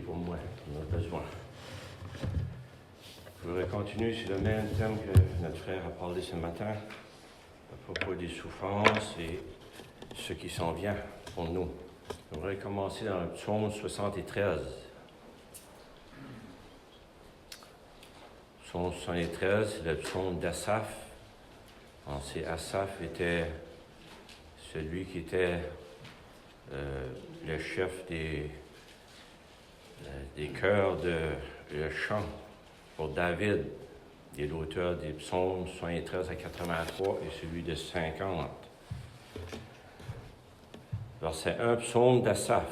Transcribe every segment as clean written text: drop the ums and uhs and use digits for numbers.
pour moi, on a besoin. Je voudrais continuer sur le même thème que notre frère a parlé ce matin, à propos des souffrances et ce qui s'en vient pour nous. Je voudrais commencer dans le psaume 73. Psaume 73, c'est le psaume d'Asaph. On sait, Asaph était celui qui était le chef des chœurs de le chant pour David. Il est l'auteur des psaumes 73 à 83 et celui de 50. Verset 1, psaume d'Asaph.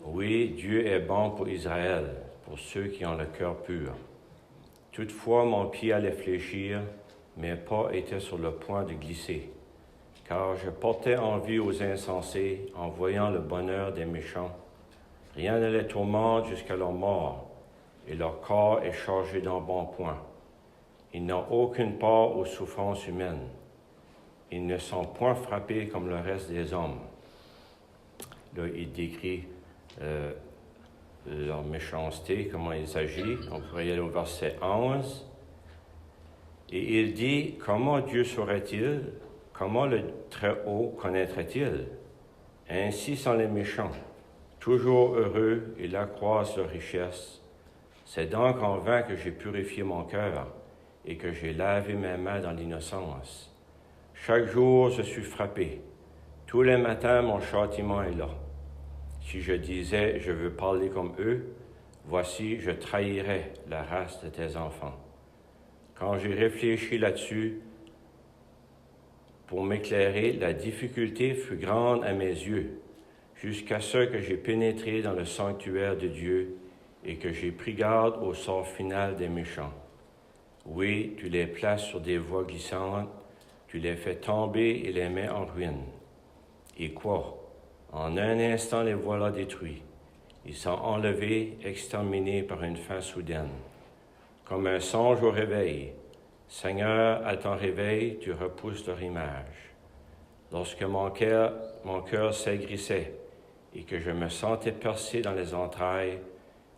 Oui, Dieu est bon pour Israël, pour ceux qui ont le cœur pur. Toutefois, mon pied allait fléchir, mes pas étaient sur le point de glisser, car je portais envie aux insensés en voyant le bonheur des méchants. Rien ne les tourmente jusqu'à leur mort, et leur corps est chargé d'embonpoint. Ils n'ont aucune part aux souffrances humaines. Ils ne sont point frappés comme le reste des hommes. Là, il décrit leur méchanceté, comment ils agissent. On pourrait y aller au verset 11. Et il dit, comment Dieu saurait-il? Comment le Très-Haut connaîtrait-il? Ainsi sont les méchants, toujours heureux, ils accroissent leur richesse. C'est donc en vain que j'ai purifié mon cœur et que j'ai lavé mes mains dans l'innocence. Chaque jour, je suis frappé. Tous les matins, mon châtiment est là. Si je disais, je veux parler comme eux, voici, je trahirais la race de tes enfants. Quand j'ai réfléchi là-dessus, pour m'éclairer, la difficulté fut grande à mes yeux, jusqu'à ce que j'ai pénétré dans le sanctuaire de Dieu et que j'ai pris garde au sort final des méchants. Oui, tu les places sur des voies glissantes, tu les fais tomber et les mets en ruine. Et quoi? En un instant, les voilà détruits. Ils sont enlevés, exterminés par une fin soudaine. Comme un songe au réveil, Seigneur, à ton réveil, tu repousses leur image. Lorsque mon cœur s'aigrissait et que je me sentais percé dans les entrailles,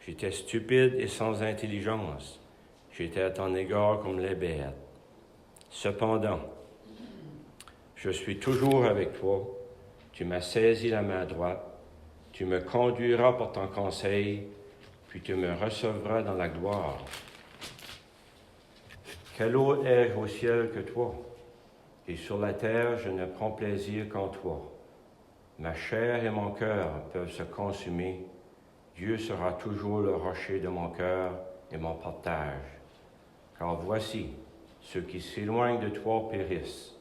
j'étais stupide et sans intelligence. J'étais à ton égard comme les bêtes. Cependant, je suis toujours avec toi. Tu m'as saisi la main droite. Tu me conduiras par ton conseil, puis tu me recevras dans la gloire. Quel autre ai-je au ciel que toi? Et sur la terre, je ne prends plaisir qu'en toi. Ma chair et mon cœur peuvent se consumer. Dieu sera toujours le rocher de mon cœur et mon partage. Car voici, ceux qui s'éloignent de toi périssent.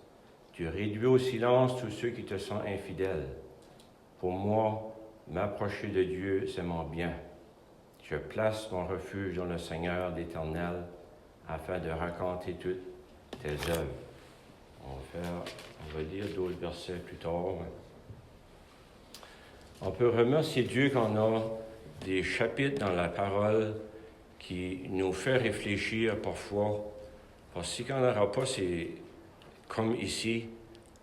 Tu réduis au silence tous ceux qui te sont infidèles. Pour moi, m'approcher de Dieu, c'est mon bien. Je place mon refuge dans le Seigneur l'Éternel, afin de raconter toutes tes œuvres. On va lire d'autres versets plus tard. On peut remercier Dieu qu'on a des chapitres dans la parole qui nous fait réfléchir parfois. Parce que si on n'aura pas, c'est comme ici,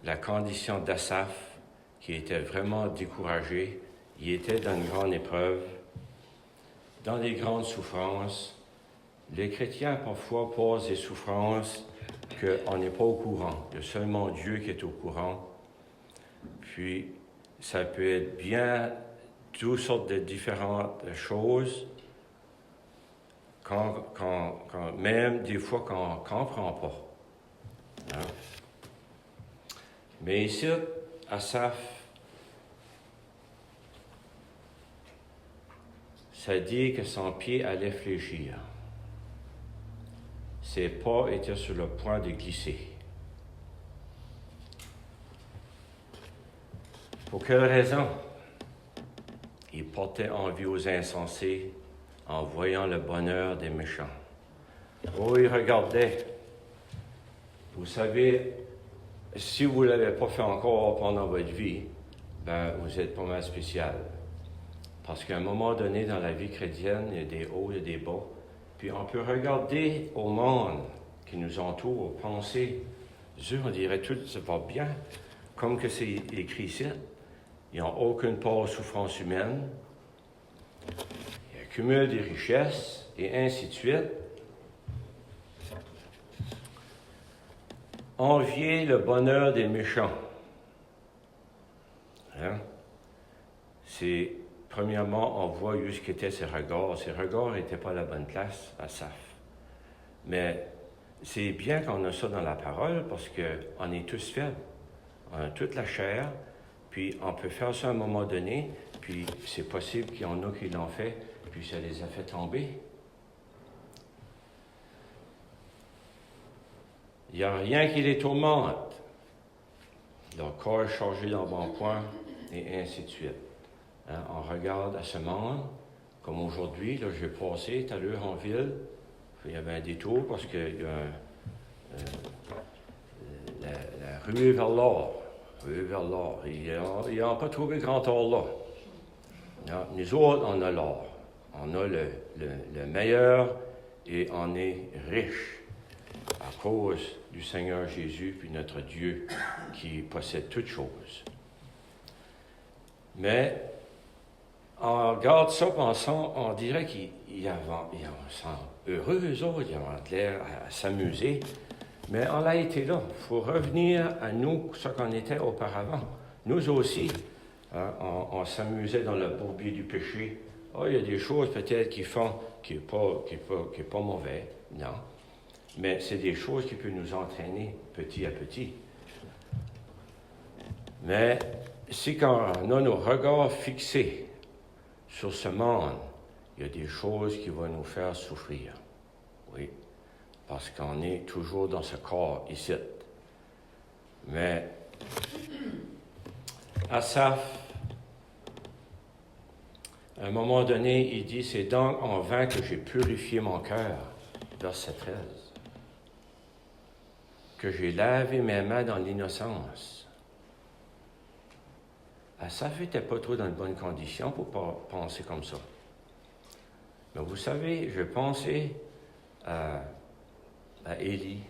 la condition d'Asaph, qui était vraiment découragé. Il était dans une grande épreuve, dans des grandes souffrances. Les chrétiens, parfois, posent des souffrances qu'on n'est pas au courant. Il y a seulement Dieu qui est au courant. Puis, ça peut être bien toutes sortes de différentes choses, même des fois qu'on ne comprend pas. Hein? Mais ici, Asaph, ça dit que son pied allait fléchir. Ses pas étaient sur le point de glisser. Pour quelle raison? Il portait envie aux insensés en voyant le bonheur des méchants. Oh, il regardait. Vous savez, si vous ne l'avez pas fait encore pendant votre vie, vous êtes pas mal spécial. Parce qu'à un moment donné, dans la vie chrétienne, il y a des hauts et des bas. Puis on peut regarder au monde qui nous entoure, penser, Dieu, on dirait tout se va bien, comme que c'est écrit ici. Ils n'ont aucune part aux souffrances humaines. Il y a cumule des richesses, et ainsi de suite. Envier le bonheur des méchants. Hein? C'est, premièrement, on voit où étaient ses regards. Ses regards n'étaient pas à la bonne place, Asaph. Mais c'est bien qu'on a ça dans la parole parce qu'on est tous faibles. On a toute la chair, puis on peut faire ça à un moment donné, puis c'est possible qu'il y en a qui l'ont fait, puis ça les a fait tomber. Il n'y a rien qui les tourmente. Leur corps est chargé dans bon point, et ainsi de suite. Hein, on regarde à ce monde, comme aujourd'hui, là, j'ai passé tout à l'heure en ville, il y avait un détour parce qu'il y a la ruée vers l'or. Ils n'ont pas trouvé grand or là. Non, nous autres, on a l'or. On a le meilleur et on est riche à cause du Seigneur Jésus puis notre Dieu qui possède toutes choses. Mais on regarde ça, pensant, on dirait qu'ils sont heureux, eux autres, ils ont l'air à s'amuser. Mais on a été là. Il faut revenir à nous, ce qu'on était auparavant. Nous aussi, hein, on s'amusait dans le bourbier du péché. Il y a des choses peut-être qu'ils font qui n'est pas mauvais, non. Mais c'est des choses qui peuvent nous entraîner petit à petit. Mais si quand on a nos regards fixés sur ce monde, il y a des choses qui vont nous faire souffrir. Oui, parce qu'on est toujours dans ce corps ici. Mais Asaph, à un moment donné, il dit, c'est donc en vain que j'ai purifié mon cœur, verset 13, que j'ai lavé mes mains dans l'innocence. Asaph n'était pas trop dans de bonnes conditions pour penser comme ça. Mais vous savez, je pensais à Élie,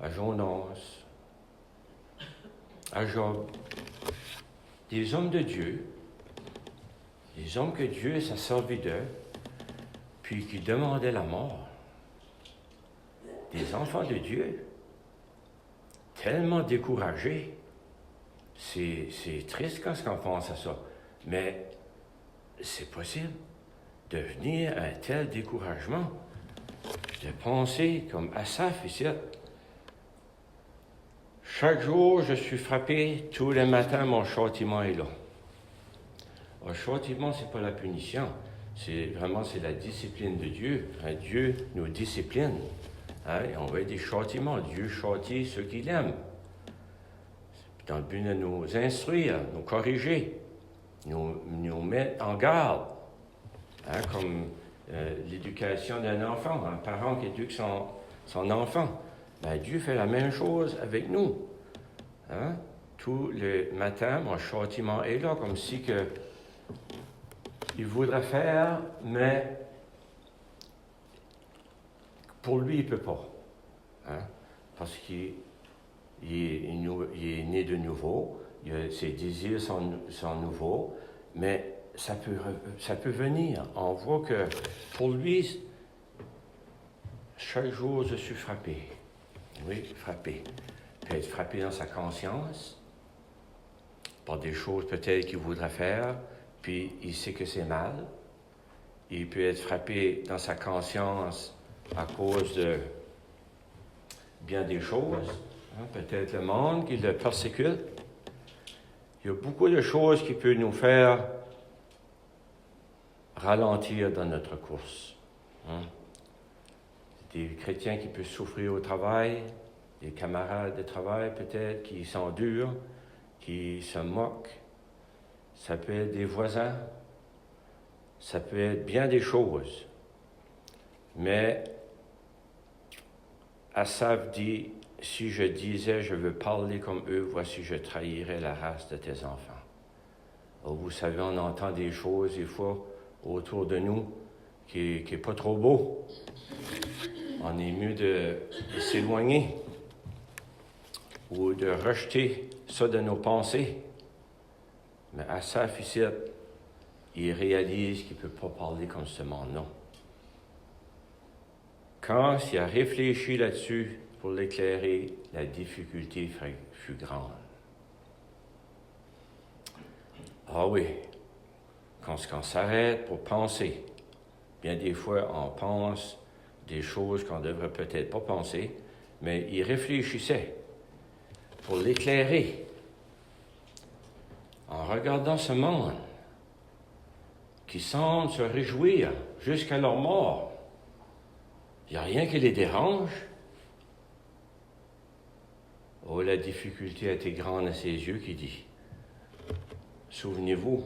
à Jonas, à Job, des hommes de Dieu, des hommes que Dieu s'est servi d'eux, puis qui demandaient la mort. Des enfants de Dieu, tellement découragés. C'est triste quand on pense à ça, mais c'est possible de venir à un tel découragement, de penser comme Asaph ici. Chaque jour, je suis frappé, tous les matins, mon châtiment est là. Le châtiment, ce n'est pas la punition, c'est la discipline de Dieu. Dieu nous discipline. Hein? On veut des châtiments. Dieu châtie ceux qu'il aime. Dans le but de nous instruire, nous corriger, nous mettre en garde. Hein? Comme l'éducation d'un enfant, un parent qui éduque son enfant. Dieu fait la même chose avec nous. Hein? Tous les matins, mon châtiment est là, comme si il voudrait faire, mais pour lui, il ne peut pas. Hein? Parce qu'il est né de nouveau, ses désirs sont nouveaux, mais ça peut venir. On voit que pour lui, chaque jour, je suis frappé. Oui, frappé. Il peut être frappé dans sa conscience, par des choses peut-être qu'il voudrait faire, puis il sait que c'est mal. Il peut être frappé dans sa conscience à cause de bien des choses. Hein, peut-être le monde qui le persécute. Il y a beaucoup de choses qui peuvent nous faire ralentir dans notre course. Hein. Des chrétiens qui peuvent souffrir au travail, des camarades de travail peut-être qui sont durs, qui se moquent. Ça peut être des voisins, ça peut être bien des choses. Mais Asaph dit, si je disais je veux parler comme eux, voici je trahirais la race de tes enfants. Alors, vous savez, on entend des choses des fois autour de nous qui n'est pas trop beau. On est mieux de s'éloigner ou de rejeter ça de nos pensées. Mais Asaph ici, il réalise qu'il ne peut pas parler comme ce monde, non. Quand il a réfléchi là-dessus pour l'éclairer, la difficulté fut grande. Ah oui, quand on s'arrête pour penser, bien des fois on pense des choses qu'on ne devrait peut-être pas penser, mais il réfléchissait pour l'éclairer en regardant ce monde qui semble se réjouir jusqu'à leur mort. Il n'y a rien qui les dérange. Oh, la difficulté a été grande à ses yeux qui dit, souvenez-vous,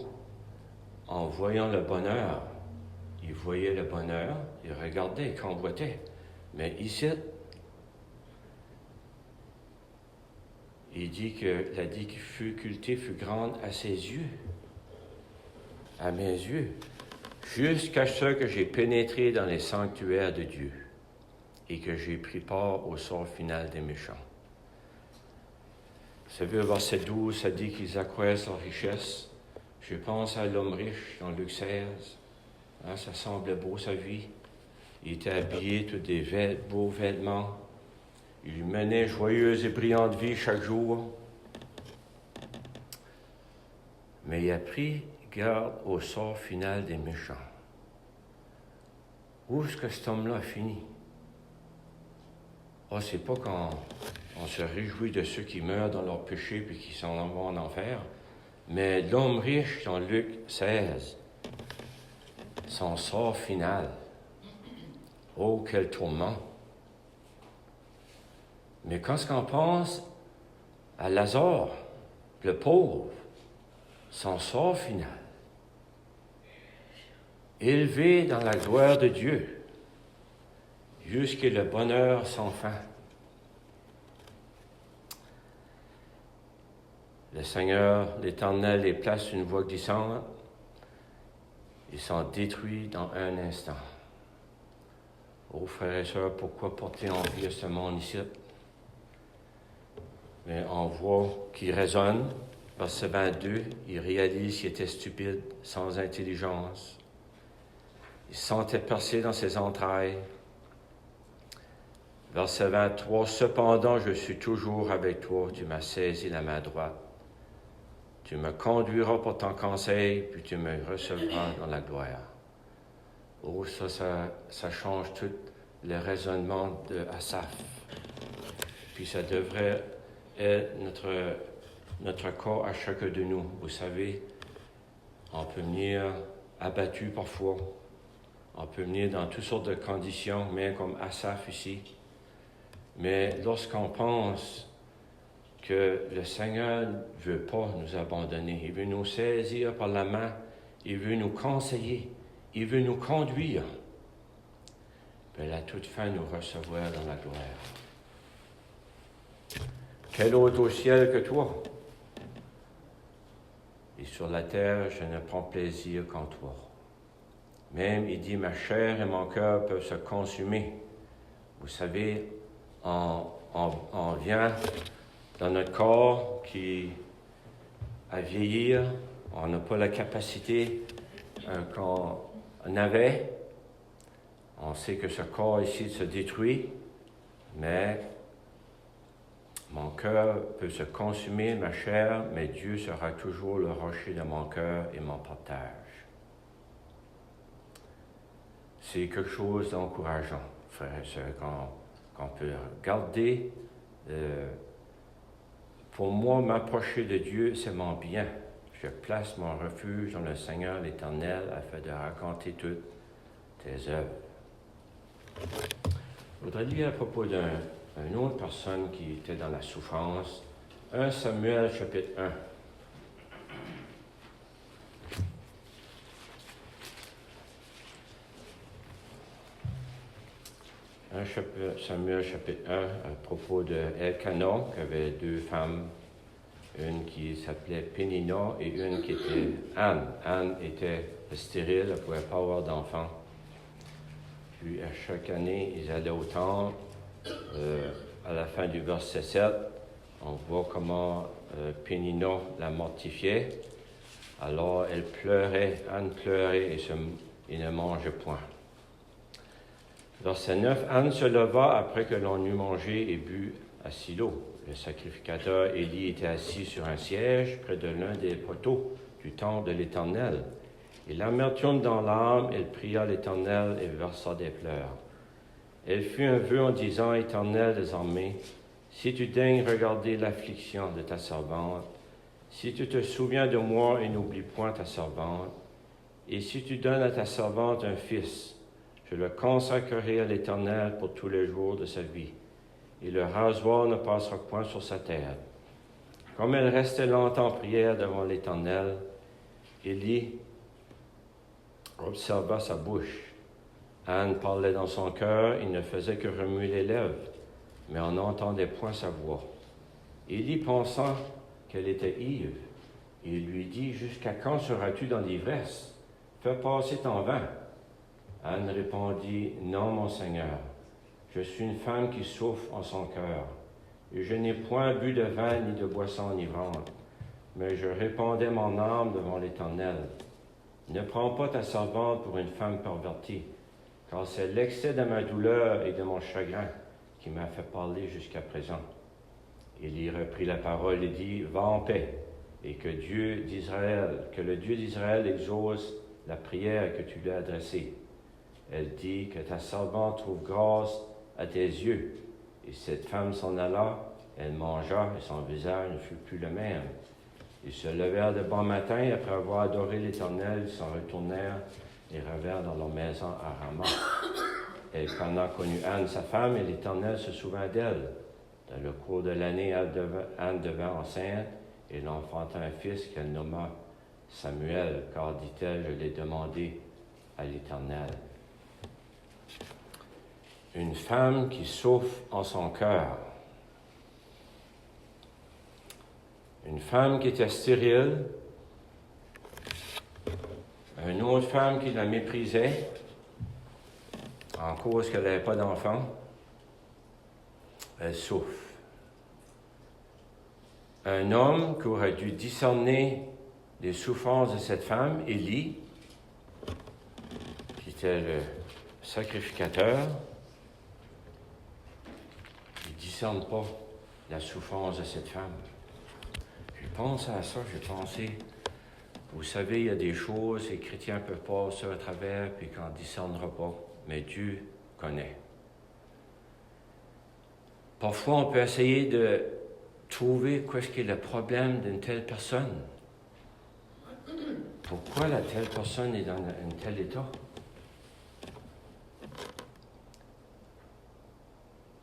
en voyant le bonheur, il voyait le bonheur, il regardait, il convoitait. Mais ici, il dit que la difficulté fut grande à ses yeux, à mes yeux, jusqu'à ce que j'ai pénétré dans les sanctuaires de Dieu et que j'ai pris part au sort final des méchants. Vous savez, au verset 12, ça dit qu'ils accroissent leur richesse. Je pense à l'homme riche dans Luc 16. Hein, ça semblait beau, sa vie. Il était habillé tous des beaux vêtements. Il menait joyeuse et brillante vie chaque jour. Mais il a pris garde au sort final des méchants. Où est-ce que cet homme-là a fini? Oh, c'est pas quand on se réjouit de ceux qui meurent dans leur péché puis qui s'en vont en enfer, mais l'homme riche dans Luc 16, son sort final. Oh, quel tourment! Mais quand on pense à Lazare, le pauvre, son sort final, élevé dans la gloire de Dieu, jusqu'à le bonheur sans fin. Le Seigneur, l'Éternel, les place une voie glissante. Ils sont détruits dans un instant. Oh, frères et sœurs, pourquoi porter envie à ce monde ici? Mais on voit qu'il raisonne. Verset 22, il réalise qu'il était stupide, sans intelligence. Il se sentait percé dans ses entrailles. Verset 23, cependant, je suis toujours avec toi, tu m'as saisi la main droite. Tu me conduiras pour ton conseil, puis tu me recevras dans la gloire. Oh, ça change tout le raisonnement de Asaph. Puis ça devrait être notre corps à chacun de nous. Vous savez, on peut venir abattu parfois. On peut venir dans toutes sortes de conditions, même comme Asaph ici. Mais lorsqu'on pense que le Seigneur ne veut pas nous abandonner, il veut nous saisir par la main, il veut nous conseiller, il veut nous conduire, puis à toute fin nous recevoir dans la gloire. Quel autre au ciel que toi? Et sur la terre, je ne prends plaisir qu'en toi. Même, il dit, ma chair et mon cœur peuvent se consumer. Vous savez, on vient dans notre corps qui à vieillir, on n'a pas la capacité qu'on avait. On sait que ce corps ici se détruit, mais mon cœur peut se consumer, ma chair, mais Dieu sera toujours le rocher de mon cœur et mon partage. C'est quelque chose d'encourageant, frères et sœurs, qu'on peut garder. Pour moi, m'approcher de Dieu, c'est mon bien. Je place mon refuge dans le Seigneur l'Éternel afin de raconter toutes tes œuvres. Je voudrais lire à propos d'une autre personne qui était dans la souffrance. 1 Samuel, chapitre 1. 1 Samuel, chapitre 1, à propos de Elkanah, qui avait deux femmes, une qui s'appelait Pénina et une qui était Anne. Anne était stérile, elle ne pouvait pas avoir d'enfant. Puis à chaque année, ils allaient au temple. À la fin du verset 7, on voit comment Pénina la mortifiait. Alors elle pleurait, Anne pleurait et ne mangeait point. Verset 9, Anne se leva après que l'on eut mangé et bu à Silo. Le sacrificateur Élie était assis sur un siège près de l'un des poteaux du temple de l'Éternel. Et l'amertume dans l'âme, elle pria l'Éternel et versa des pleurs. Elle fit un vœu en disant, Éternel des armées, si tu daignes regarder l'affliction de ta servante, si tu te souviens de moi et n'oublies point ta servante, et si tu donnes à ta servante un fils, je le consacrerai à l'Éternel pour tous les jours de sa vie, et le rasoir ne passera point sur sa terre. Comme elle restait longtemps en prière devant l'Éternel, Élie observa sa bouche. Anne parlait dans son cœur, il ne faisait que remuer les lèvres, mais on n'entendait point sa voix. Élie pensa qu'elle était ivre, et il lui dit, « Jusqu'à quand seras-tu dans l'ivresse? Fais passer ton vin. » Anne répondit, « Non, mon Seigneur, je suis une femme qui souffre en son cœur, et je n'ai point bu de vin ni de boisson enivrante, mais je répandais mon âme devant l'Éternel. Ne prends pas ta servante pour une femme pervertie, car c'est l'excès de ma douleur et de mon chagrin qui m'a fait parler jusqu'à présent. » Élie reprit la parole et dit, « Va en paix, et que le Dieu d'Israël exauce la prière que tu lui as adressée. » Elle dit, « Que ta servante trouve grâce à tes yeux. » Et cette femme s'en alla, elle mangea, et son visage ne fut plus le même. Ils se levèrent de bon matin, et après avoir adoré l'Éternel, ils s'en retournèrent et revinrent dans leur maison à Rama. Elkanah connut Anne, sa femme, et l'Éternel se souvint d'elle. Dans le cours de l'année, Anne devint enceinte, et elle enfanta un fils qu'elle nomma Samuel, car, dit-elle, je l'ai demandé à l'Éternel. Une femme qui souffre en son cœur. Une femme qui était stérile, une autre femme qui la méprisait en cause qu'elle n'avait pas d'enfant. Elle souffre. Un homme qui aurait dû discerner les souffrances de cette femme, Élie, qui était le sacrificateur, il ne discerne pas la souffrance de cette femme. Je pense à ça, j'ai pensé, vous savez, il y a des choses, les chrétiens peuvent passer à travers, puis qu'on ne discernera pas, mais Dieu connaît. Parfois, on peut essayer de trouver qu'est-ce qui est le problème d'une telle personne. Pourquoi la telle personne est dans un tel état?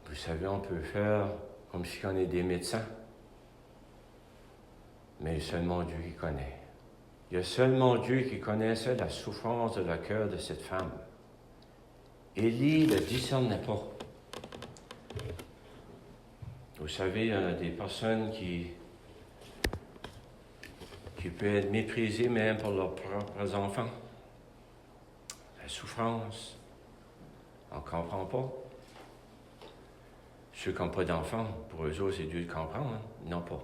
Vous savez, on peut faire comme si on est des médecins, mais seulement Dieu qui connaît. Il y a seulement Dieu qui connaissait la souffrance de le cœur de cette femme. Élie ne le discernait pas. Vous savez, il y a des personnes qui peuvent être méprisées même par leurs propres enfants. La souffrance, on ne comprend pas. Ceux qui n'ont pas d'enfants, pour eux autres, c'est Dieu de comprendre, hein? Non pas.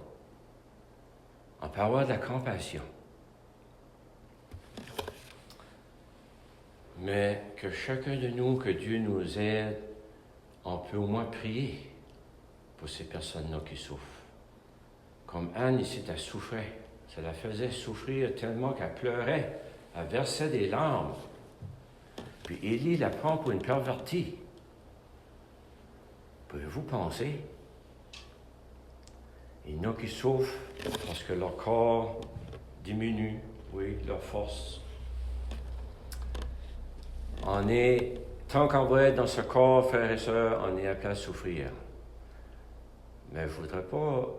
On peut avoir de la compassion. Mais que chacun de nous, que Dieu nous aide, on peut au moins prier pour ces personnes-là qui souffrent. Comme Anne ici, elle souffrait. Ça la faisait souffrir tellement qu'elle pleurait. Elle versait des larmes. Puis Élie la prend pour une pervertie. Pouvez-vous penser? Il y en a qui souffrent parce que leur corps diminue, oui, leur force. Tant qu'on va être dans ce corps, frères et sœurs, on est appelé à souffrir. Mais je ne voudrais pas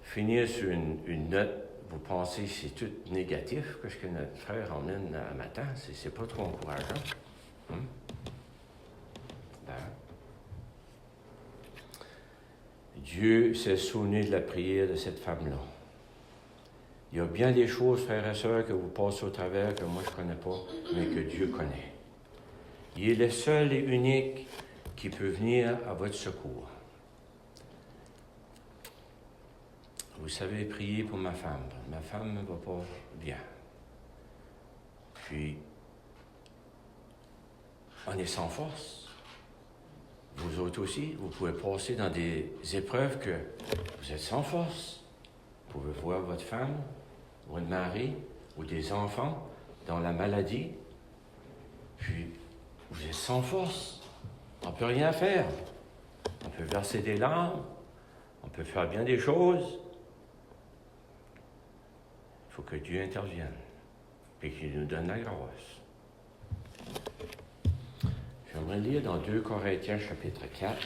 finir sur une note, vous pensez que c'est tout négatif, ce que notre frère emmène à matin, c'est pas trop encourageant. Ben. Dieu s'est souvenu de la prière de cette femme-là. Il y a bien des choses, frères et sœurs, que vous passez au travers, que moi je ne connais pas, mais que Dieu connaît. Il est le seul et unique qui peut venir à votre secours. Vous savez prier pour ma femme. Ma femme ne va pas bien. Puis, on est sans force. Vous autres aussi, vous pouvez passer dans des épreuves que vous êtes sans force. Vous pouvez voir votre femme, ou un mari, ou des enfants dans la maladie. Puis, vous êtes sans force. On ne peut rien faire. On peut verser des larmes. On peut faire bien des choses. Il faut que Dieu intervienne et qu'il nous donne la grâce. J'aimerais lire dans 2 Corinthiens, chapitre 4.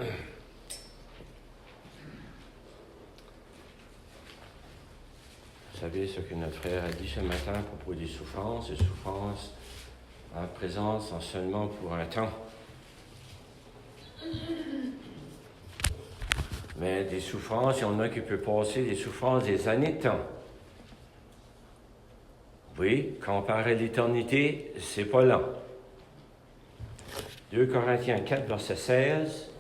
Vous savez ce que notre frère a dit ce matin à propos des souffrances. Les souffrances en présence sont seulement pour un temps. Mais des souffrances, il y en a qui peuvent passer des souffrances des années de temps. Oui, comparé à l'éternité, c'est pas lent. 2 Corinthiens 4, verset 16.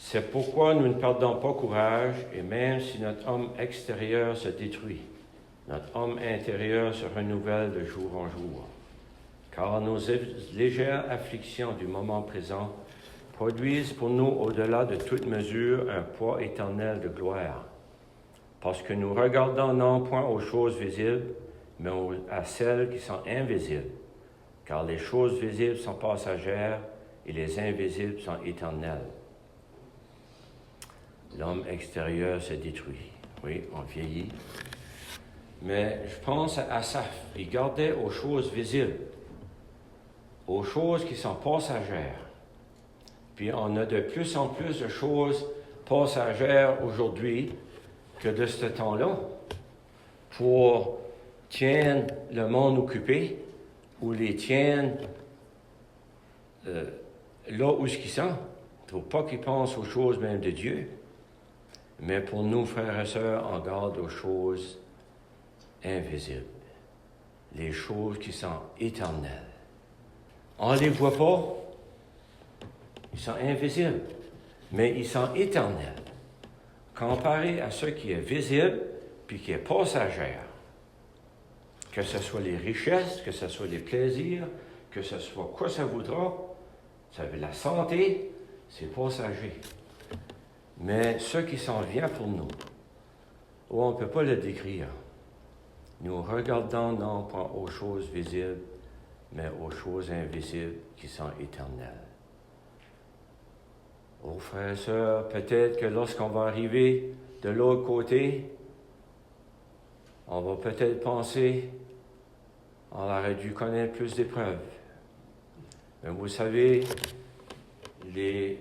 C'est pourquoi nous ne perdons pas courage, et même si notre homme extérieur se détruit, notre homme intérieur se renouvelle de jour en jour. Car nos légères afflictions du moment présent produisent pour nous, au-delà de toute mesure, un poids éternel de gloire. Parce que nous regardons non point aux choses visibles, mais à celles qui sont invisibles. Car les choses visibles sont passagères et les invisibles sont éternelles. L'homme extérieur se détruit. Oui, on vieillit. Mais je pense à Asaph. Il gardait aux choses visibles, aux choses qui sont passagères. Puis on a de plus en plus de choses passagères aujourd'hui que de ce temps-là pour tiennent le monde occupé ou les tiennent là où ils sont. Il ne faut pas qu'ils pensent aux choses même de Dieu. Mais pour nous, frères et sœurs, on garde aux choses invisibles, les choses qui sont éternelles. On ne les voit pas, ils sont invisibles, mais ils sont éternels, comparés à ce qui est visible puis qui est passagère. Que ce soit les richesses, que ce soit les plaisirs, que ce soit quoi ça voudra, ça veut la santé, c'est passager. Mais ce qui s'en vient pour nous, on ne peut pas le décrire. Nous regardons non pas aux choses visibles, mais aux choses invisibles qui sont éternelles. Oh frères et sœurs, peut-être que lorsqu'on va arriver de l'autre côté, on va peut-être penser, on aurait dû connaître plus d'épreuves. Mais vous savez, les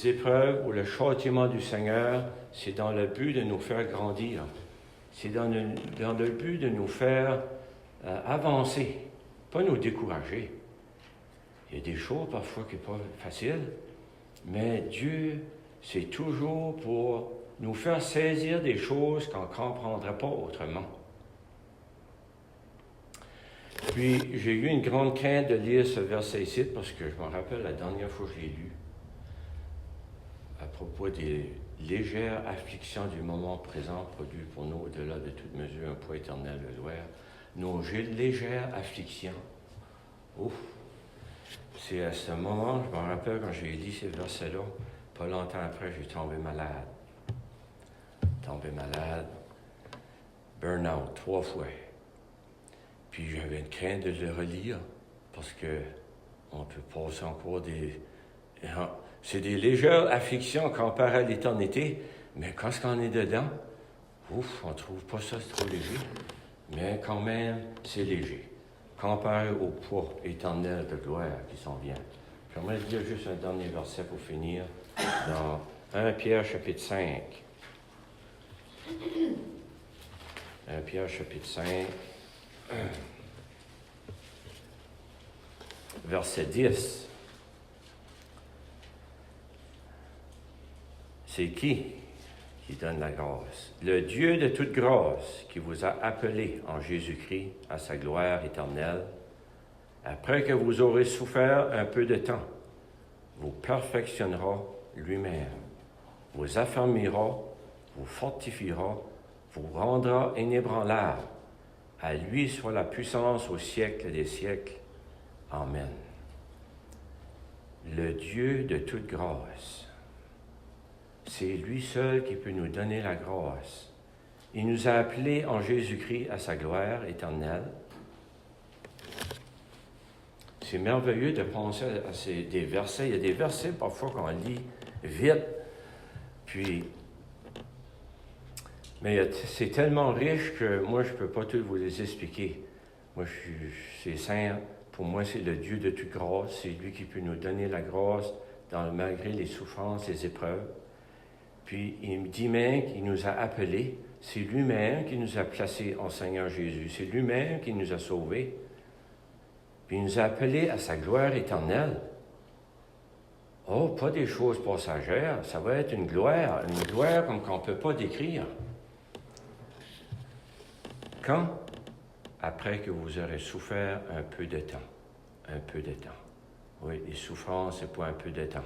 épreuves ou le châtiment du Seigneur, c'est dans le but de nous faire grandir. C'est dans le but de nous faire avancer, pas nous décourager. Il y a des choses parfois qui ne sont pas faciles, mais Dieu, c'est toujours pour nous faire saisir des choses qu'on ne comprendrait pas autrement. Puis, j'ai eu une grande crainte de lire ce verset ici, parce que je me rappelle la dernière fois que je l'ai lu, à propos des légères afflictions du moment présent produisent pour nous, au-delà de toute mesure, un poids éternel de gloire. Nos légères afflictions. Ouf! C'est à ce moment, je me rappelle quand j'ai lu ces versets-là, pas longtemps après, j'ai tombé malade. Burn-out, 3 fois. Puis j'avais une crainte de le relire, parce que on peut passer encore des... C'est des légères afflictions comparées à l'éternité, mais quand on est dedans, ouf, on ne trouve pas ça trop léger. Mais quand même, c'est léger, comparé au poids éternel de gloire qui s'en vient. J'aimerais dire juste un dernier verset pour finir, dans 1 Pierre chapitre 5. 1 Pierre chapitre 5, verset 10. C'est qui donne la grâce? Le Dieu de toute grâce qui vous a appelé en Jésus-Christ à sa gloire éternelle, après que vous aurez souffert un peu de temps, vous perfectionnera lui-même, vous affermira, vous fortifiera, vous rendra inébranlable, À lui soit la puissance au siècle des siècles. Amen. Le Dieu de toute grâce, c'est lui seul qui peut nous donner la grâce. Il nous a appelés en Jésus-Christ à sa gloire éternelle. C'est merveilleux de penser à des versets. Il y a des versets parfois qu'on lit vite, puis... Mais c'est tellement riche que moi, je ne peux pas tous vous les expliquer. Moi, c'est saint. Pour moi, c'est le Dieu de toute grâce. C'est lui qui peut nous donner la grâce malgré les souffrances, les épreuves. Puis, il me dit même qu'il nous a appelés. C'est lui-même qui nous a placés en Seigneur Jésus. C'est lui-même qui nous a sauvés. Puis, il nous a appelés à sa gloire éternelle. Oh, pas des choses passagères. Ça va être une gloire comme qu'on ne peut pas décrire. Quand? Après que vous aurez souffert un peu de temps. Un peu de temps. Oui, les souffrances, c'est pour un peu de temps.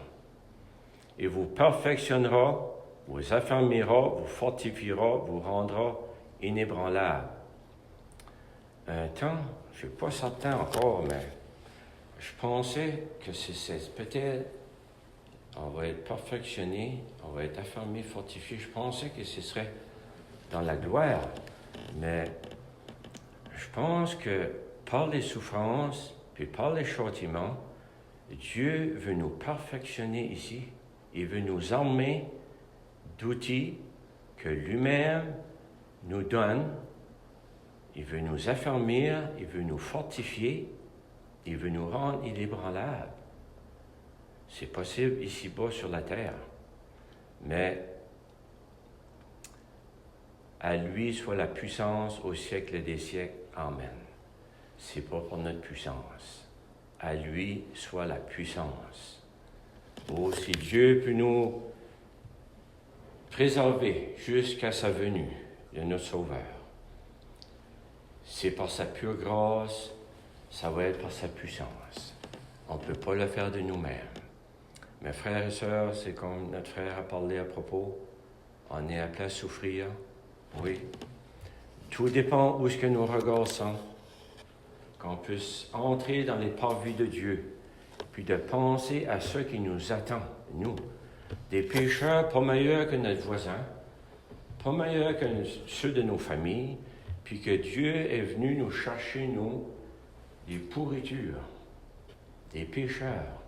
Il vous perfectionnera, vous affermira, vous fortifiera, vous rendra inébranlable. Un temps, je ne suis pas certain encore, mais je pensais que c'est peut-être, on va être perfectionné, on va être affermé, fortifié. Je pensais que ce serait dans la gloire, mais je pense que par les souffrances, puis par les châtiments, Dieu veut nous perfectionner ici. Il veut nous armer d'outils que lui-même nous donne. Il veut nous affermir, il veut nous fortifier, il veut nous rendre inébranlables. C'est possible ici-bas sur la terre, mais à lui soit la puissance au siècle des siècles. Amen. C'est pas pour notre puissance. À lui soit la puissance. Oh, si Dieu peut nous préserver jusqu'à sa venue de notre Sauveur, c'est par sa pure grâce, ça va être par sa puissance. On ne peut pas le faire de nous-mêmes. Mes frères et sœurs, c'est comme notre frère a parlé à propos, on est appelé à souffrir, oui. Tout dépend où est-ce que nos regards sont, qu'on puisse entrer dans les parvis de Dieu, puis de penser à ce qui nous attend, nous, des pécheurs pas meilleurs que notre voisin, pas meilleurs que ceux de nos familles, puis que Dieu est venu nous chercher, nous, des pourritures, des pécheurs.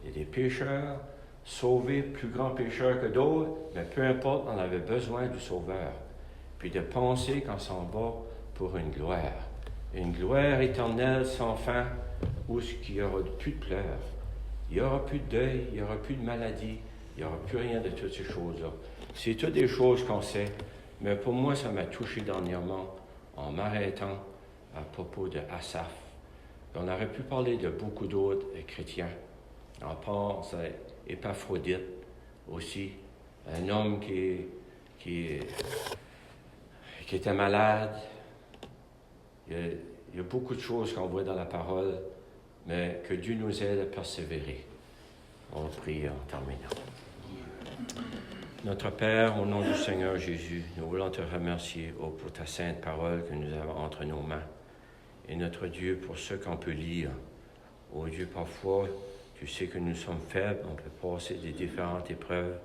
Il y a des pécheurs sauvés, plus grands pécheurs que d'autres, mais peu importe, on avait besoin du Sauveur. Puis de penser qu'on s'en va pour une gloire éternelle sans fin, où il n'y aura plus de pleurs, il n'y aura plus de deuil, il n'y aura plus de maladie, il n'y aura plus rien de toutes ces choses-là. C'est toutes des choses qu'on sait, mais pour moi, ça m'a touché dernièrement en m'arrêtant à propos de Asaph. On aurait pu parler de beaucoup d'autres chrétiens. On pense à Épaphrodite aussi, un homme qui était malade. Il y a beaucoup de choses qu'on voit dans la parole, mais que Dieu nous aide à persévérer. On prie en terminant. Notre Père, au nom du Seigneur Jésus, nous voulons te remercier pour ta sainte parole que nous avons entre nos mains. Et notre Dieu, pour ce qu'on peut lire. Oh Dieu, parfois, tu sais que nous sommes faibles, on peut passer des différentes épreuves,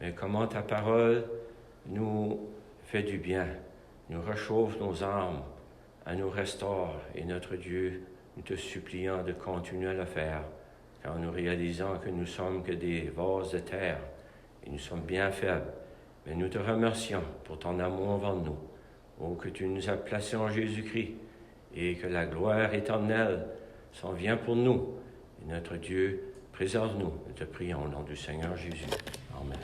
mais comment ta parole nous fait du bien, nous réchauffe nos âmes, elle nous restaure. Et notre Dieu, nous te supplions de continuer à le faire, car nous réalisons que nous sommes que des vases de terre, et nous sommes bien faibles. Mais nous te remercions pour ton amour envers nous. Oh, que tu nous as placés en Jésus-Christ, et que la gloire éternelle s'en vient pour nous. Et notre Dieu, préserve-nous. Nous te prions au nom du Seigneur Jésus. Amen.